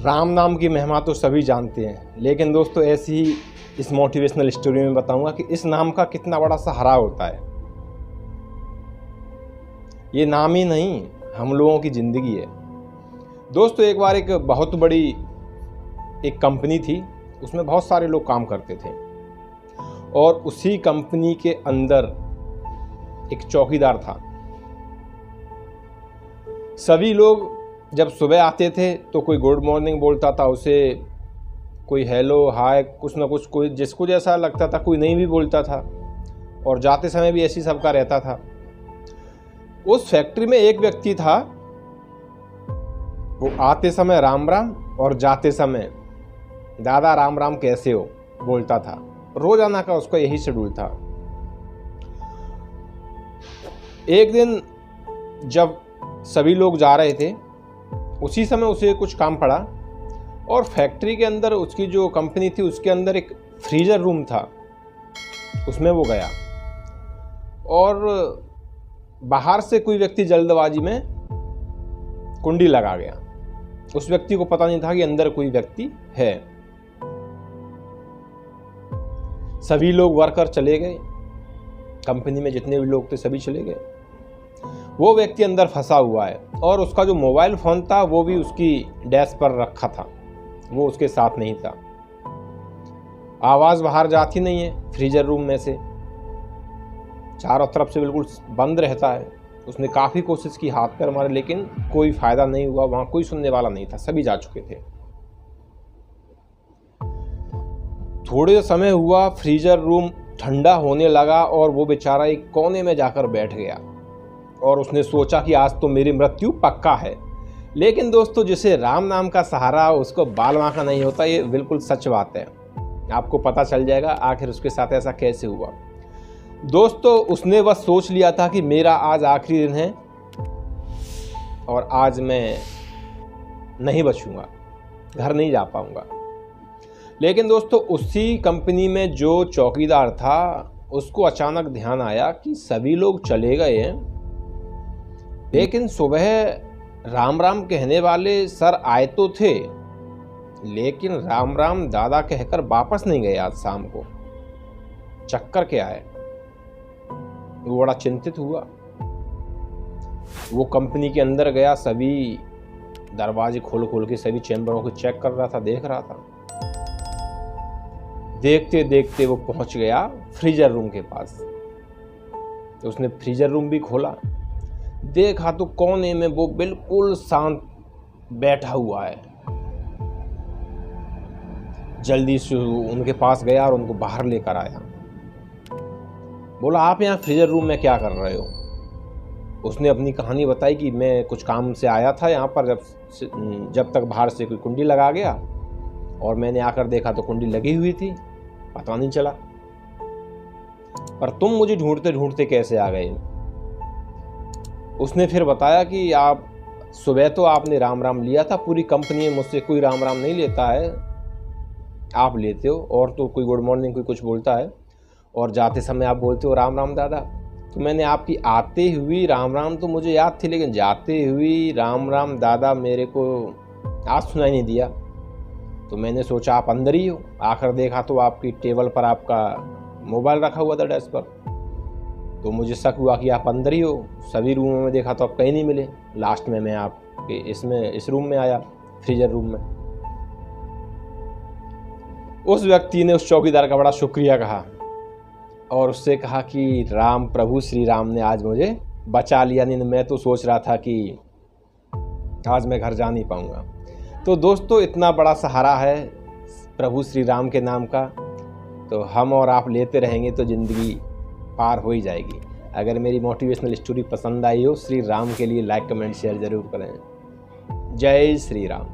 राम नाम की महिमा तो सभी जानते हैं, लेकिन दोस्तों ऐसी ही इस मोटिवेशनल स्टोरी में बताऊंगा कि इस नाम का कितना बड़ा सहारा होता है। ये नाम ही नहीं, हम लोगों की ज़िंदगी है। दोस्तों एक बार एक बहुत बड़ी एक कंपनी थी, उसमें बहुत सारे लोग काम करते थे और उसी कंपनी के अंदर एक चौकीदार था। सभी लोग जब सुबह आते थे तो कोई गुड मॉर्निंग बोलता था उसे, कोई हेलो हाय कुछ ना कुछ, कोई जिसको जैसा लगता था, कोई नहीं भी बोलता था और जाते समय भी ऐसी सबका रहता था। उस फैक्ट्री में एक व्यक्ति था, वो आते समय राम राम और जाते समय दादा राम राम कैसे हो बोलता था। रोजाना का उसका यही शेड्यूल था। एक दिन जब सभी लोग जा रहे थे, उसी समय उसे कुछ काम पड़ा और फैक्ट्री के अंदर, उसकी जो कंपनी थी उसके अंदर एक फ्रीजर रूम था, उसमें वो गया और बाहर से कोई व्यक्ति जल्दबाजी में कुंडी लगा गया। उस व्यक्ति को पता नहीं था कि अंदर कोई व्यक्ति है। सभी लोग वर्कर चले गए, कंपनी में जितने भी लोग थे सभी चले गए। वो व्यक्ति अंदर फंसा हुआ है और उसका जो मोबाइल फ़ोन था वो भी उसकी डेस्क पर रखा था, वो उसके साथ नहीं था। आवाज़ बाहर जाती नहीं है फ्रीजर रूम में से, चारों तरफ से बिल्कुल बंद रहता है। उसने काफ़ी कोशिश की, हाथ पैर मारे, लेकिन कोई फ़ायदा नहीं हुआ। वहाँ कोई सुनने वाला नहीं था, सभी जा चुके थे। थोड़े समय हुआ, फ्रीजर रूम ठंडा होने लगा और वो बेचारा एक कोने में जाकर बैठ गया और उसने सोचा कि आज तो मेरी मृत्यु पक्का है। लेकिन दोस्तों जिसे राम नाम का सहारा उसको बाल बांका नहीं होता, ये बिल्कुल सच बात है। आपको पता चल जाएगा आखिर उसके साथ ऐसा कैसे हुआ। दोस्तों उसने बस सोच लिया था कि मेरा आज आखिरी दिन है और आज मैं नहीं बचूंगा, घर नहीं जा पाऊंगा। लेकिन दोस्तों उसी कंपनी में जो चौकीदार था उसको अचानक ध्यान आया कि सभी लोग चले गए हैं, लेकिन सुबह राम राम कहने वाले सर आए तो थे, लेकिन राम राम दादा कहकर वापस नहीं गए आज शाम को। चक्कर क्या है? वो बड़ा चिंतित हुआ। वो कंपनी के अंदर गया, सभी दरवाजे खोल खोल के सभी चैम्बरों को चेक कर रहा था, देख रहा था। देखते देखते वो पहुंच गया फ्रीजर रूम के पास। तो उसने फ्रीजर रूम भी खोला, देखा तो कोने में वो बिल्कुल शांत बैठा हुआ है। जल्दी से उनके पास गया और उनको बाहर लेकर आया। बोला आप यहाँ फ्रीजर रूम में क्या कर रहे हो? उसने अपनी कहानी बताई कि मैं कुछ काम से आया था यहाँ पर, जब तक बाहर से कोई कुंडी लगा गया और मैंने आकर देखा तो कुंडी लगी हुई थी, पता नहीं चला। पर तुम मुझे ढूंढते ढूंढते कैसे आ गए? उसने फिर बताया कि आप सुबह तो आपने राम राम लिया था, पूरी कंपनी में मुझसे कोई राम राम नहीं लेता है, आप लेते हो। और तो कोई गुड मॉर्निंग कोई कुछ बोलता है और जाते समय आप बोलते हो राम राम दादा। तो मैंने आपकी आते हुई राम राम तो मुझे याद थी, लेकिन जाते हुई राम राम दादा मेरे को आज सुनाई नहीं दिया। तो मैंने सोचा आप अंदर ही हो। आकर देखा तो आपकी टेबल पर आपका मोबाइल रखा हुआ था डेस्क पर। तो मुझे शक हुआ कि आप अंदर ही हो। सभी रूमों में देखा तो आप कहीं नहीं मिले। लास्ट में मैं आपके इस रूम में आया, फ्रीजर रूम में। उस व्यक्ति ने उस चौकीदार का बड़ा शुक्रिया कहा और उससे कहा कि राम प्रभु श्री राम ने आज मुझे बचा लिया, नहीं मैं तो सोच रहा था कि आज मैं घर जा नहीं पाऊंगा। तो दोस्तों इतना बड़ा सहारा है प्रभु श्री राम के नाम का, तो हम और आप लेते रहेंगे तो ज़िंदगी पार हो ही जाएगी। अगर मेरी मोटिवेशनल स्टोरी पसंद आई हो, श्री राम के लिए लाइक कमेंट शेयर ज़रूर करें। जय श्री राम।